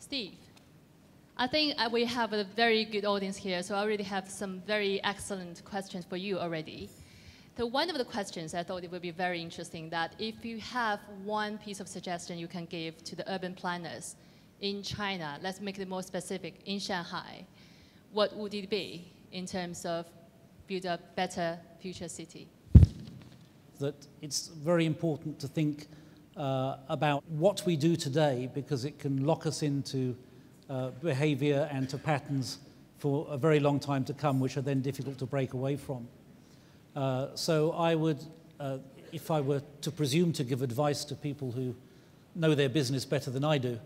Steve, I think we have a very good audience here, so I already have some very excellent questions for you already. So one of the questions I thought it would be very interesting, that if you have one piece of suggestion you can give to the urban planners in China, let's make it more specific, in Shanghai, what would it be in terms of build a better future city? That it's very important to think about what we do today, because it can lock us into behavior and to patterns for a very long time to come, which are then difficult to break away from. So I would, if I were to presume to give advice to people who know their business better than I do,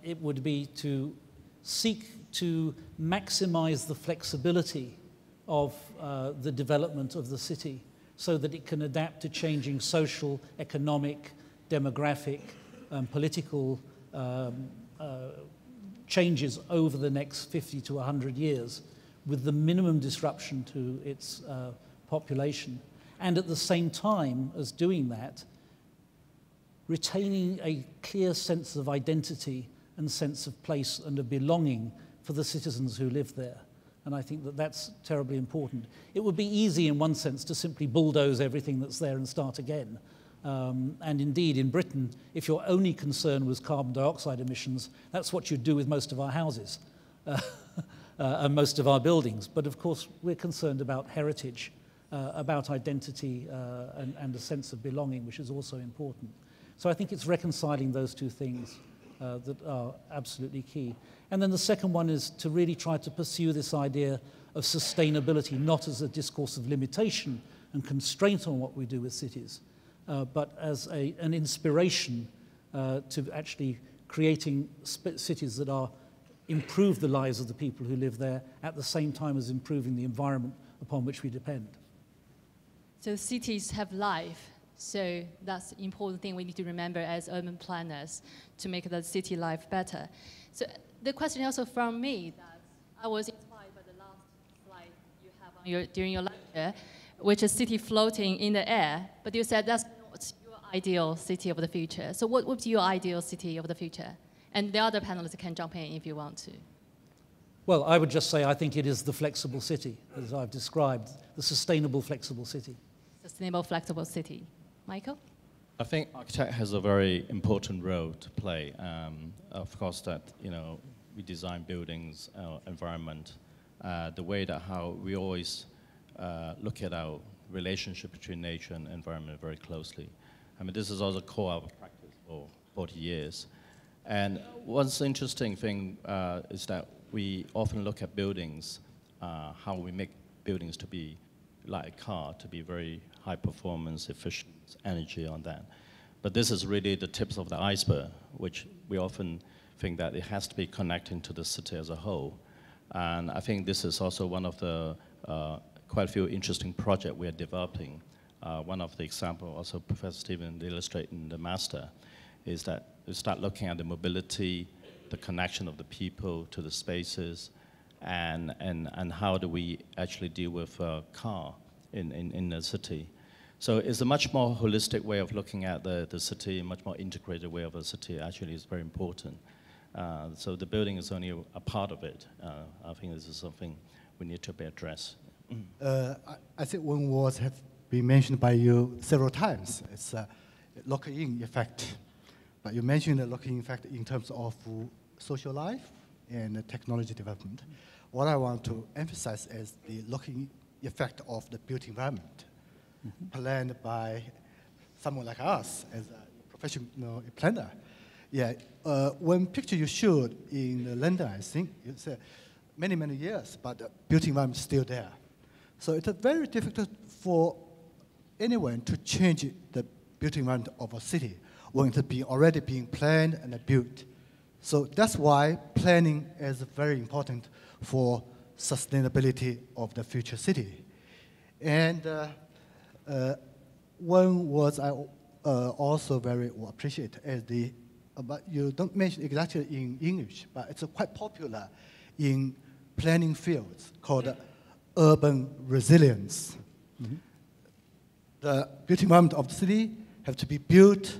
it would be to seek to maximize the flexibility of the development of the city, so that it can adapt to changing social, economic, demographic, political changes over the next 50 to 100 years, with the minimum disruption to its population. And at the same time as doing that, retaining a clear sense of identity and sense of place and of belonging for the citizens who live there. And I think that that's terribly important. It would be easy in one sense to simply bulldoze everything that's there and start again. And indeed, in Britain, if your only concern was carbon dioxide emissions, that's what you'd do with most of our houses and most of our buildings. But of course, we're concerned about heritage, about identity, and a sense of belonging, which is also important. So I think it's reconciling those two things that are absolutely key. And then the second one is to really try to pursue this idea of sustainability, not as a discourse of limitation and constraint on what we do with cities, but as an inspiration to actually creating cities that are improve the lives of the people who live there at the same time as improving the environment upon which we depend. So cities have life. So that's an important thing we need to remember as urban planners to make the city life better. So the question also from me, that I was inspired by the last slide you have on during your lecture, which is city floating in the air. But you said that's not your ideal city of the future. So what would be your ideal city of the future? And the other panelists can jump in if you want to. Well, I would just say I think it is the flexible city, as I've described, the sustainable flexible city. Sustainable flexible city. Michael? I think architect has a very important role to play. Of course, that we design buildings, environment, the way that how we always look at our relationship between nature and environment very closely. I mean, this is also core of our practice for 40 years. And one interesting thing is that we often look at buildings, how we make buildings to be like a car, to be very high performance, efficient, energy on that. But this is really the tips of the iceberg, which we often think that it has to be connecting to the city as a whole. And I think this is also one of the quite a few interesting projects we are developing. One of the examples, also Professor Stephen illustrated in the master, is that we start looking at the mobility, the connection of the people to the spaces, and how do we actually deal with a car in the city. So it's a much more holistic way of looking at the city, a much more integrated way of the city actually is very important. So the building is only a part of it. I think this is something we need to be addressed. I think one word has been mentioned by you several times. It's a lock-in effect. But you mentioned the lock-in effect in terms of social life and technology development. What I want to emphasize is the lock-in effect of the built environment, planned by someone like us as a professional planner. Yeah, one picture you showed in London, I think, you said many, many years, but the built environment is still there. So it's very difficult for anyone to change the built environment of a city when it's already being planned and built. So that's why planning is very important for sustainability of the future city. And one word I also very appreciate is the, but you don't mention exactly in English, but it's quite popular in planning fields called urban resilience. The built environment of the city have to be built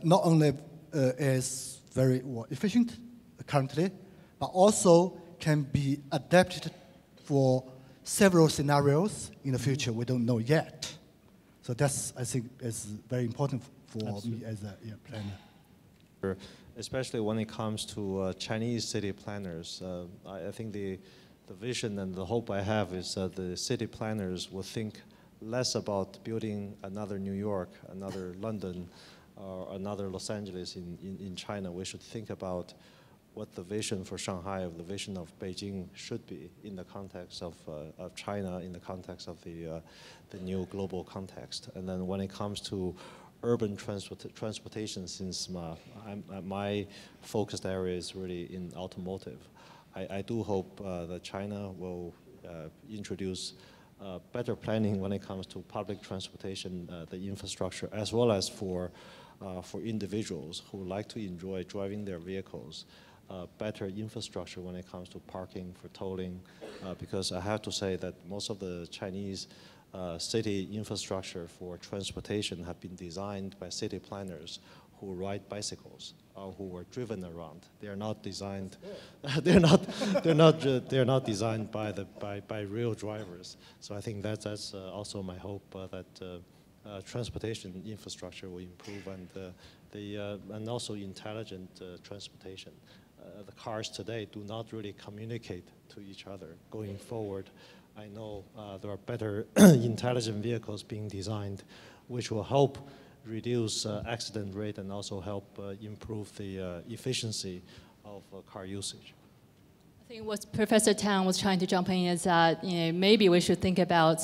not only as very efficient currently, but also can be adapted for several scenarios in the future we don't know yet. So that's, I think, is very important for me as a planner. Especially when it comes to Chinese city planners. I think the vision and the hope I have is that the city planners will think less about building another New York, another London, or another Los Angeles in China. We should think about what the vision for Shanghai, or the vision of Beijing should be in the context of China, in the context of the new global context. And then when it comes to urban transportation, since my focused area is really in automotive, I do hope that China will introduce better planning when it comes to public transportation, the infrastructure, as well as for individuals who like to enjoy driving their vehicles. Better infrastructure when it comes to parking, for tolling, because I have to say that most of the Chinese city infrastructure for transportation have been designed by city planners who ride bicycles or who are driven around. They are not designed. they're not designed by real drivers. So I think that's also my hope that transportation infrastructure will improve, and also intelligent transportation. The cars today do not really communicate to each other. Going forward, I know there are better intelligent vehicles being designed, which will help reduce accident rate and also help improve the efficiency of car usage. I think what Professor Tang was trying to jump in is that maybe we should think about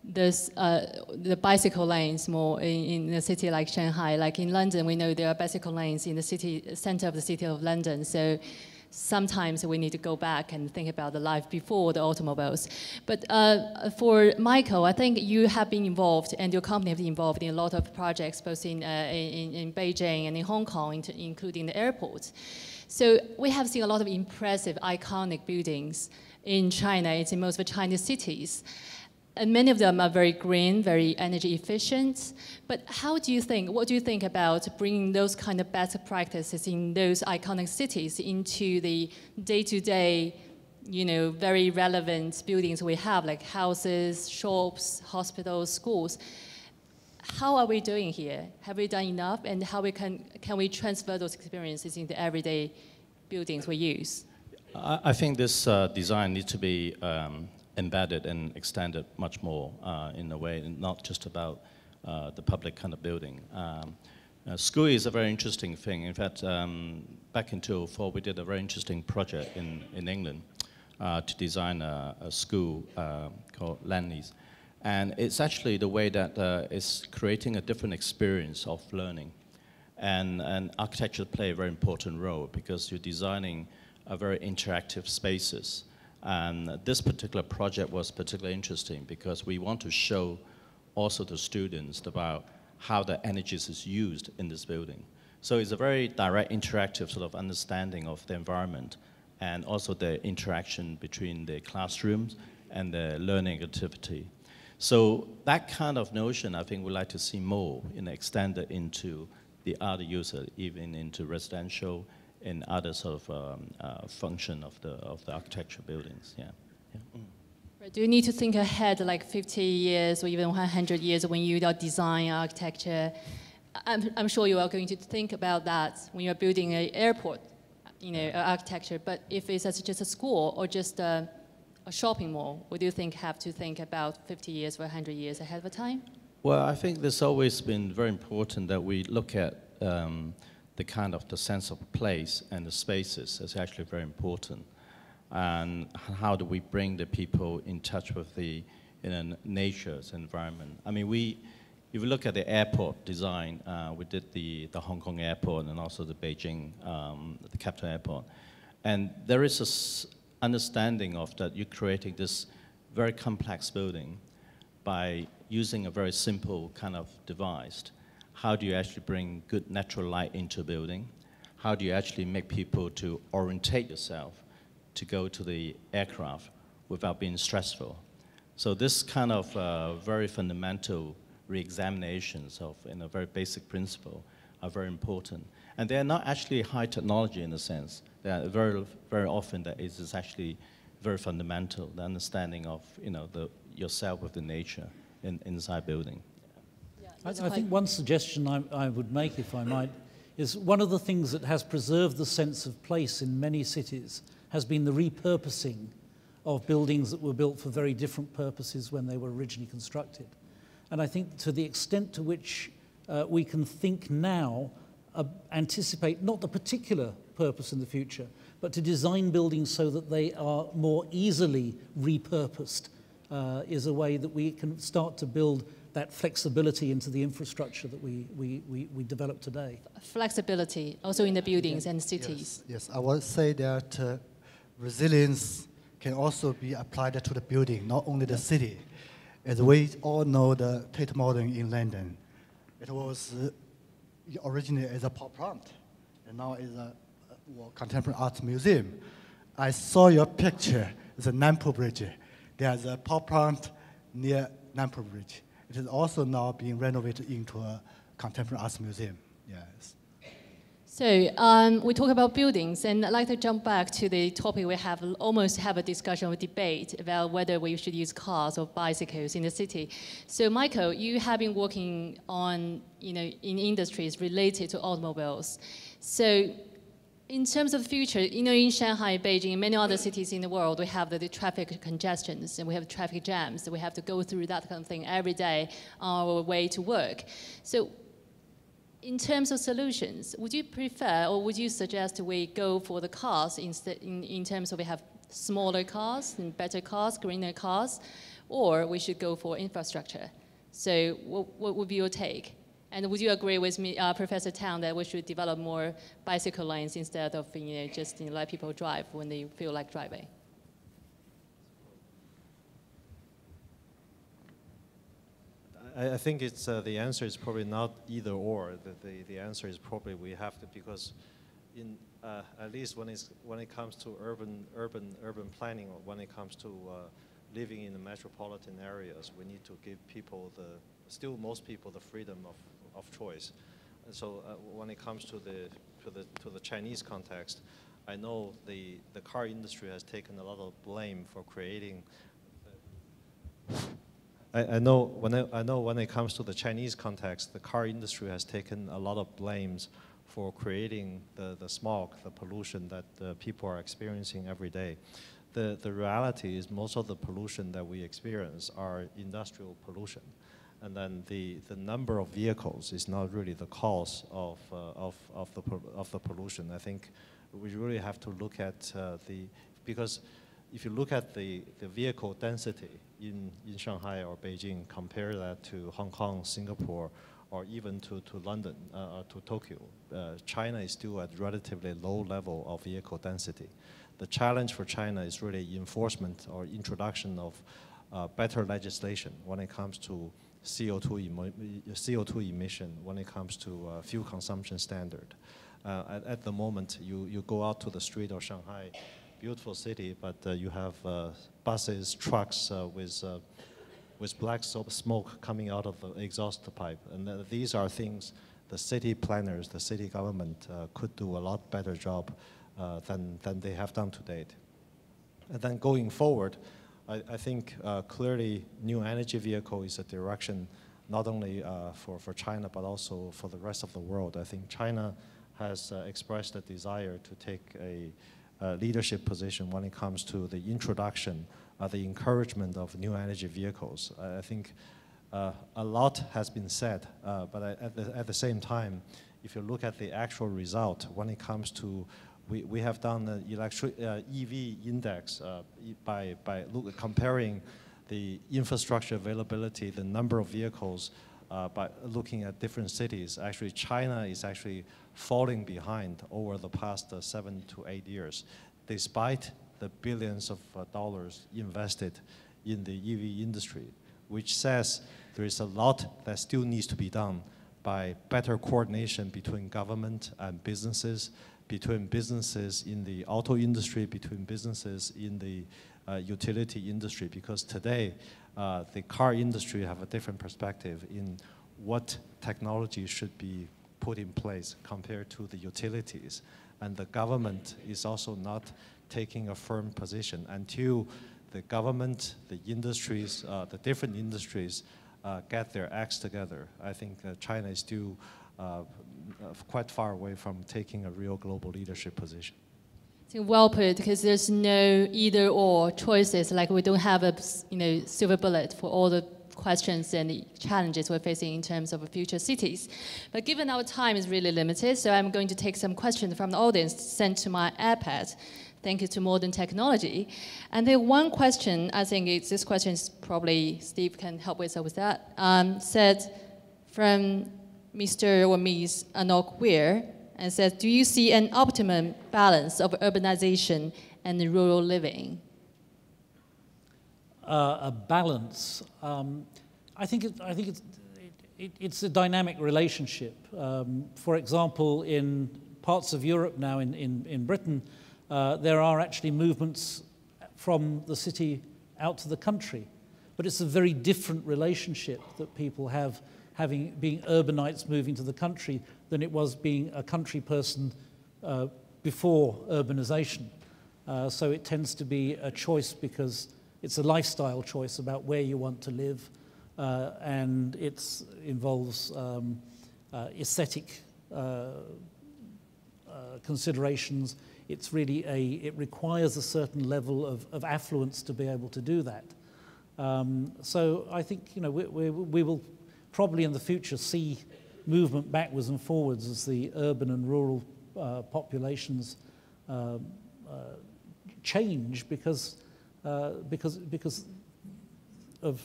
this, the bicycle lanes more in a city like Shanghai. Like in London, we know there are bicycle lanes in the center of the city of London. So sometimes we need to go back and think about the life before the automobiles. But for Michael, I think you have been involved, and your company have been involved in a lot of projects, both in Beijing and in Hong Kong, including the airports. So we have seen a lot of impressive, iconic buildings in China. It's in most of the Chinese cities. And many of them are very green, very energy efficient. But what do you think about bringing those kind of better practices in those iconic cities into the day-to-day, very relevant buildings we have, like houses, shops, hospitals, schools? How are we doing here? Have we done enough? And how can we transfer those experiences into everyday buildings we use? I think this design needs to be embedded and extended much more in a way, and not just about the public kind of building. School is a very interesting thing. In fact, back in 2004, we did a very interesting project in England to design a school called Lanleys. And it's actually the way that it's creating a different experience of learning. And architecture plays a very important role because you're designing a very interactive spaces. And this particular project was particularly interesting because we want to show also to students about how the energy is used in this building. So it's a very direct, interactive sort of understanding of the environment and also the interaction between the classrooms and the learning activity. So that kind of notion, I think we'd like to see more extended into the other user, even into residential and other sort of function of the architecture buildings. Yeah. Right. Do you need to think ahead, like 50 years or even 100 years when you design architecture? I'm sure you are going to think about that when you're building an airport, architecture. But if it's just a school or just a shopping mall, would you have to think about 50 years or 100 years ahead of time? Well, I think there's always been very important that we look at the kind of the sense of place and the spaces is actually very important. And how do we bring the people in touch with the nature's environment? I mean, if you look at the airport design, we did the Hong Kong airport and also the Beijing, the capital airport. And there is this understanding of that you're creating this very complex building by using a very simple kind of device. How do you actually bring good natural light into a building? How do you actually make people to orientate yourself to go to the aircraft without being stressful? So this kind of very fundamental re-examinations of a very basic principle are very important. And they're not actually high technology in a sense. They are very often that it is actually very fundamental, the understanding of yourself with the nature inside building. Yeah, I think one suggestion I would make, if I might, is one of the things that has preserved the sense of place in many cities has been the repurposing of buildings that were built for very different purposes when they were originally constructed. And I think to the extent to which we can think now, anticipate not the particular purpose in the future, but to design buildings so that they are more easily repurposed is a way that we can start to build that flexibility into the infrastructure that we develop today. Flexibility also in the buildings and cities. Yes, I would say that resilience can also be applied to the building, not only the city. As we all know, the Tate Modern in London, it was originally as a pop plant, and now is a contemporary art museum. I saw your picture, the Nampo Bridge. There's a pop plant near Nampo Bridge. It is also now being renovated into a contemporary arts museum. Yes. So we talk about buildings, and I'd like to jump back to the topic we almost have a discussion or debate about whether we should use cars or bicycles in the city. So Michael, you have been working on, in industries related to automobiles. So in terms of the future, in Shanghai, Beijing, and many other cities in the world, we have the traffic congestions and we have traffic jams. So we have to go through that kind of thing every day on our way to work. So in terms of solutions, would you prefer or would you suggest we go for the cars instead in terms of we have smaller cars and better cars, greener cars, or we should go for infrastructure? So what would be your take? And would you agree with me, Professor Tang, that we should develop more bicycle lanes instead of just let people drive when they feel like driving? I think it's the answer is probably not either or. The answer is probably we have to, because in at least when it comes to urban planning, or when it comes to living in the metropolitan areas, we need to give people most people the freedom of choice. And so when it comes to the Chinese context, I know the car industry has taken a lot of blame for creating. I know when it comes to the Chinese context, the car industry has taken a lot of blames for creating the smog, the pollution that people are experiencing every day. The reality is most of the pollution that we experience are industrial pollution. And then the number of vehicles is not really the cause of the pollution. I think we really have to look at because if you look at the vehicle density in Shanghai or Beijing, compare that to Hong Kong, Singapore, or even to London, to Tokyo, China is still at relatively low level of vehicle density. The challenge for China is really enforcement or introduction of better legislation when it comes to CO2 emission, when it comes to fuel consumption standard. At the moment, you go out to the street of Shanghai, beautiful city, but you have buses, trucks with black smoke coming out of the exhaust pipe. And these are things the city planners, the city government could do a lot better job than they have done to date. And then going forward, I think clearly new energy vehicle is a direction not only for China, but also for the rest of the world. I think China has expressed a desire to take a leadership position when it comes to the introduction, the encouragement of new energy vehicles. I think a lot has been said, but at the same time, if you look at the actual result, when it comes to, we have done the EV index by comparing the infrastructure availability, the number of vehicles, by looking at different cities. Actually, China is actually falling behind over the past 7 to 8 years, despite the billions of dollars invested in the EV industry, which says there is a lot that still needs to be done by better coordination between government and businesses, between businesses in the auto industry, between businesses in the utility industry, because today the car industry have a different perspective in what technology should be put in place compared to the utilities. And the government is also not taking a firm position until the government, the industries, the different industries get their acts together. I think China is still quite far away from taking a real global leadership position. Well put, because there's no either or choices. Like we don't have a silver bullet for all the questions and the challenges we're facing in terms of future cities. But given our time is really limited, so I'm going to take some questions from the audience sent to my iPad. Thank you to modern technology. And the one question, I think this question is probably Steve can help with that, said from Mr. or Ms. Anok Weir, and says, do you see an optimum balance of urbanization and rural living? A balance. I think it's a dynamic relationship. For example, in parts of Europe now, in Britain, there are actually movements from the city out to the country. But it's a very different relationship that people have being urbanites moving to the country than it was being a country person before urbanization. So it tends to be a choice because it's a lifestyle choice about where you want to live, and it involves aesthetic considerations. It's really it requires a certain level of affluence to be able to do that. So I think we will probably in the future see movement backwards and forwards as the urban and rural populations change because of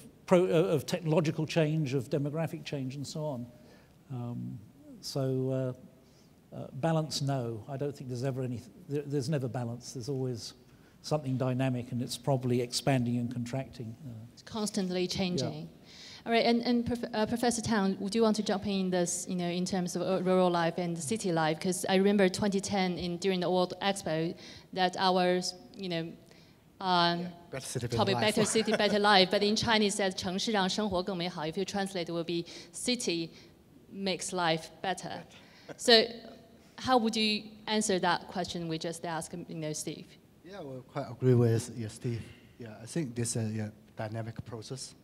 technological change, of demographic change, and so on. Balance, no. I don't think there's ever there's never balance. There's always something dynamic, and it's probably expanding and contracting. It's constantly changing. Yeah. All right, and Professor Tang, would you want to jump in this, in terms of rural life and city life? Because I remember 2010 during the World Expo that our, better city, topic, better life. better city, better life. But in Chinese, it says 城市让生活更美好. If you translate, it will be city makes life better. So, how would you answer that question we just asked, Steve? Yeah, well, quite agree with Steve. Yeah, I think this is a dynamic process.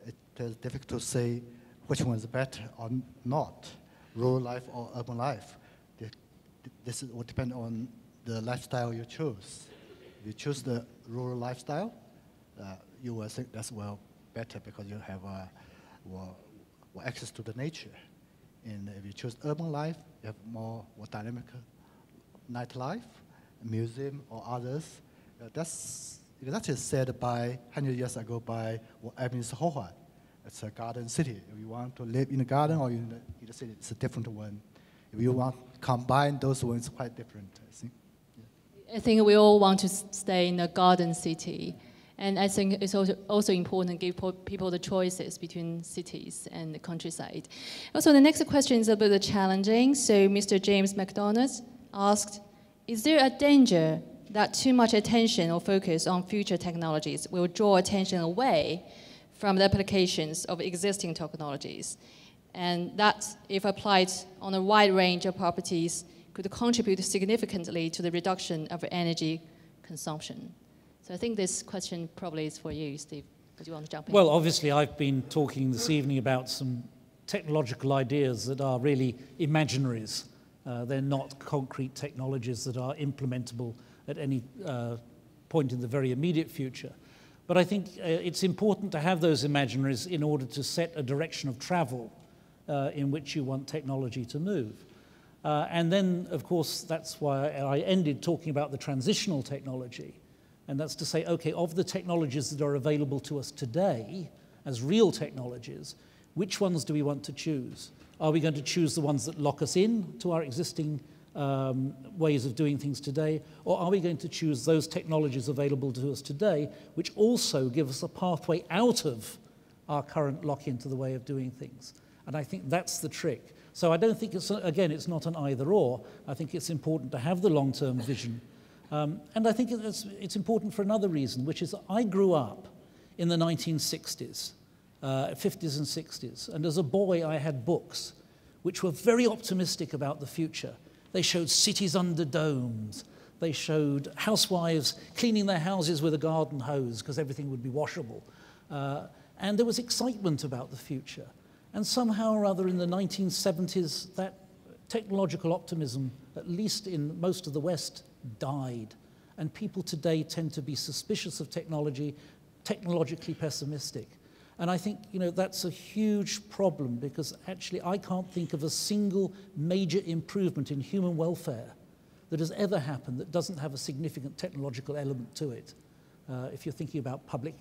It is difficult to say which one is better or not, rural life or urban life. This will depend on the lifestyle you choose. If you choose the rural lifestyle, you will think that's better because you have access to the nature. And if you choose urban life, you have more dynamic nightlife, museum or others. That is said by 100 years ago by Eminence Hohuan. It's a garden city. If you want to live in a garden or in the city, it's a different one. If you want to combine those ones, quite different, I think. Yeah. I think we all want to stay in a garden city. And I think it's also important to give people the choices between cities and the countryside. Also, the next question is a bit challenging. So Mr. James McDonald asked, is there a danger that too much attention or focus on future technologies will draw attention away from the applications of existing technologies, and that, if applied on a wide range of properties, could contribute significantly to the reduction of energy consumption? So I think this question probably is for you, Steve. Do you want to jump in? Well, obviously, I've been talking this evening about some technological ideas that are really imaginaries. They're not concrete technologies that are implementable at any point in the very immediate future. But I think it's important to have those imaginaries in order to set a direction of travel in which you want technology to move. And then, of course, that's why I ended talking about the transitional technology. And that's to say, okay, of the technologies that are available to us today as real technologies, which ones do we want to choose? Are we going to choose the ones that lock us in to our existing ways of doing things today, or are we going to choose those technologies available to us today which also give us a pathway out of our current lock-in to the way of doing things? And I think that's the trick. So I don't think it's not an either-or. I think it's important to have the long-term vision. And I think it's important for another reason, which is I grew up in the 1960s, 50s and 60s, and as a boy I had books which were very optimistic about the future. They showed cities under domes. They showed housewives cleaning their houses with a garden hose because everything would be washable. And there was excitement about the future. And somehow or other in the 1970s, that technological optimism, at least in most of the West, died. And people today tend to be suspicious of technology, technologically pessimistic. And I think, that's a huge problem because actually I can't think of a single major improvement in human welfare that has ever happened that doesn't have a significant technological element to it. If you're thinking about public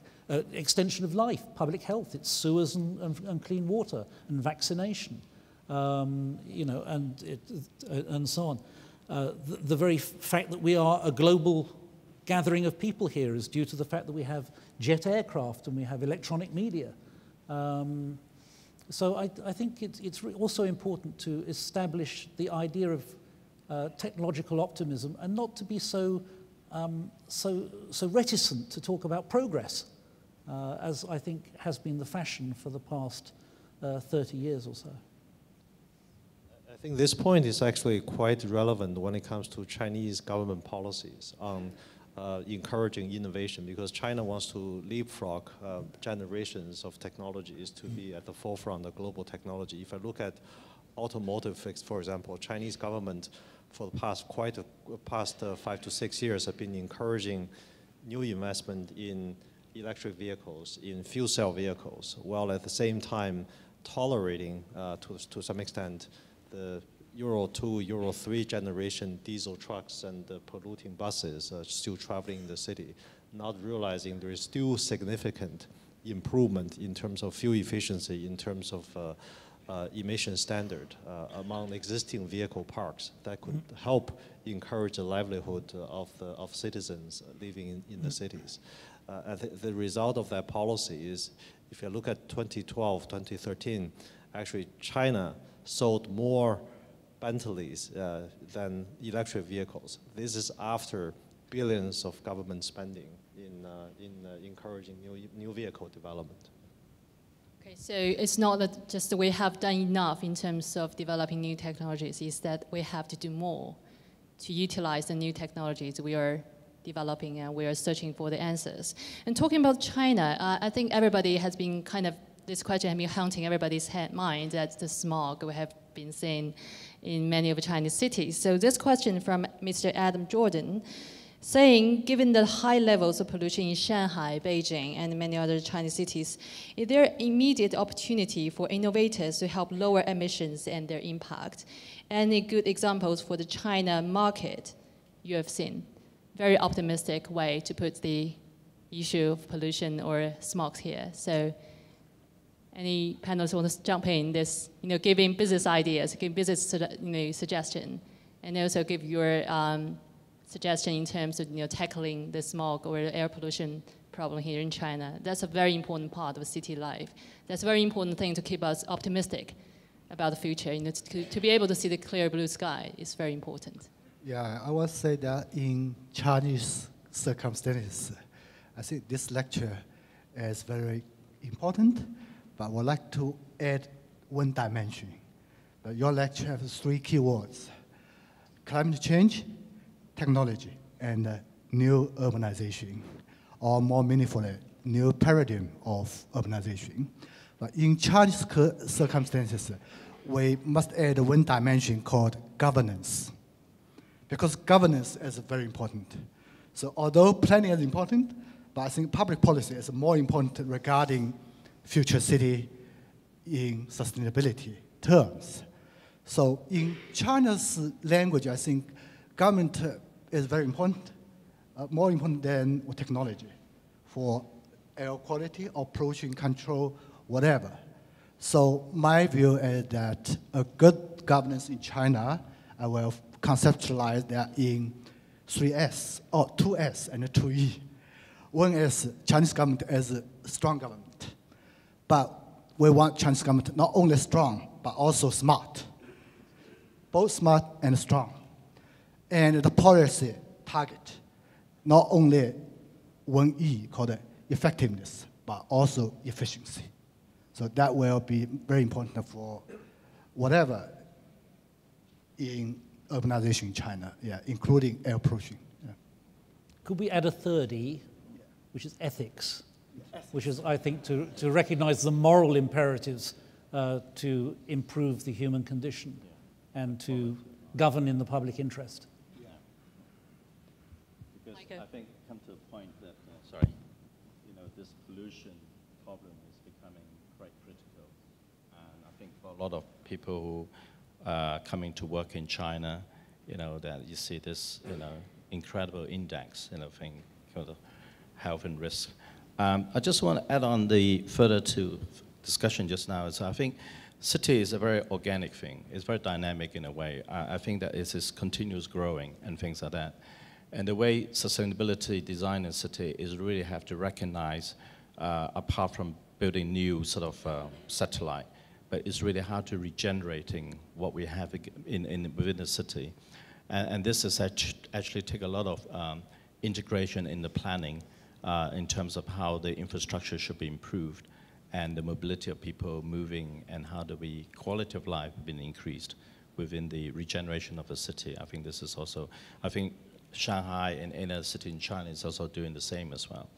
extension of life, public health, it's sewers and clean water and vaccination, and so on. The very fact that we are a global gathering of people here is due to the fact that we have jet aircraft and we have electronic media. So I think it's also important to establish the idea of technological optimism and not to be so reticent to talk about progress, as I think has been the fashion for the past 30 years or so. I think this point is actually quite relevant when it comes to Chinese government policies on encouraging innovation, because China wants to leapfrog generations of technologies to be at the forefront of global technology. If I look at automotive, for example, Chinese government for the past 5 to 6 years have been encouraging new investment in electric vehicles, in fuel cell vehicles, while at the same time tolerating to some extent the Euro 2, Euro 3 generation diesel trucks and polluting buses still traveling in the city, not realizing there is still significant improvement in terms of fuel efficiency, in terms of emission standard among existing vehicle parks that could help encourage the livelihood of citizens living in the cities. The result of that policy is, if you look at 2012, 2013, actually China sold more Bentleys than electric vehicles. This is after billions of government spending in encouraging new vehicle development. Okay, so it's not that just we have done enough in terms of developing new technologies, it's that we have to do more to utilize the new technologies we are developing and we are searching for the answers. And talking about China, I think everybody has been this question has been haunting everybody's mind, that's the smog we have been seeing in many of the Chinese cities. So this question from Mr. Adam Jordan, saying, given the high levels of pollution in Shanghai, Beijing, and many other Chinese cities, is there immediate opportunity for innovators to help lower emissions and their impact? Any good examples for the China market you have seen? Very optimistic way to put the issue of pollution or smog here. So any panelists want to jump in this, giving business ideas, give business suggestion, and also give your suggestion in terms of tackling the smog or the air pollution problem here in China. That's a very important part of city life. That's a very important thing to keep us optimistic about the future. To be able to see the clear blue sky is very important. Yeah, I would say that in Chinese circumstances, I think this lecture is very important, but I would like to add one dimension. Your lecture has 3 key words: climate change, technology, and new urbanization, or more meaningfully, new paradigm of urbanization. But in Chinese circumstances, we must add one dimension called governance, because governance is very important. So although planning is important, but I think public policy is more important regarding future city in sustainability terms. So in China's language, I think government is very important, more important than technology for air quality or pollution control, whatever. So my view is that a good governance in China, I will conceptualize that in 3S, or 2S and 2E. One is Chinese government as a strong government, but we want Chinese government not only strong, but also smart, both smart and strong. And the policy target, not only 1E called effectiveness, but also efficiency. So that will be very important for whatever in urbanization in China, yeah, including air pollution. Yeah. Could we add a third E, which is ethics, which is, I think, to recognize the moral imperatives to improve the human condition and to govern in the public interest? Because Michael. I think come to the point that, this pollution problem is becoming quite critical. And I think for a lot of people who are coming to work in China, that you see this, incredible index, thing for the health and risk. I just want to add on further to discussion just now. So I think city is a very organic thing. It's very dynamic in a way. I think that it is continuous growing and things like that. And the way sustainability design in city is really have to recognize, apart from building new sort of satellite, but it's really how to regenerating what we have within the city. And this is actually take a lot of integration in the planning in terms of how the infrastructure should be improved and the mobility of people moving and how the quality of life been increased within the regeneration of the city. I think this is also, Shanghai and any other city in China is also doing the same as well.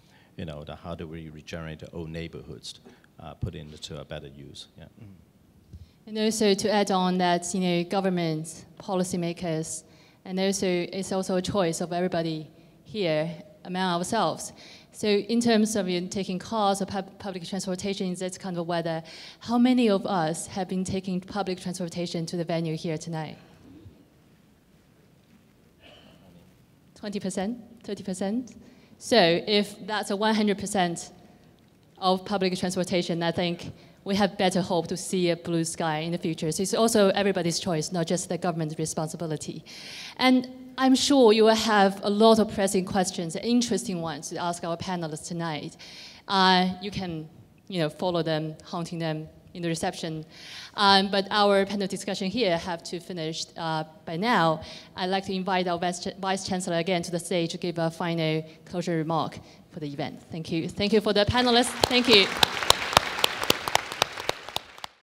How do we regenerate the old neighborhoods, put into a better use. Yeah. And also to add on that, governments, policymakers, and also it's also a choice of everybody here among ourselves. So in terms of taking cars or public transportation, that's kind of whether, how many of us have been taking public transportation to the venue here tonight? 20%, 30%? So if that's a 100% of public transportation, I think we have better hope to see a blue sky in the future. So it's also everybody's choice, not just the government's responsibility. And I'm sure you will have a lot of pressing questions, interesting ones to ask our panelists tonight. You can, follow them, haunting them in the reception. But our panel discussion here have to finish by now. I'd like to invite our Vice Chancellor again to the stage to give a final closure remark for the event. Thank you. Thank you for the panelists. Thank you.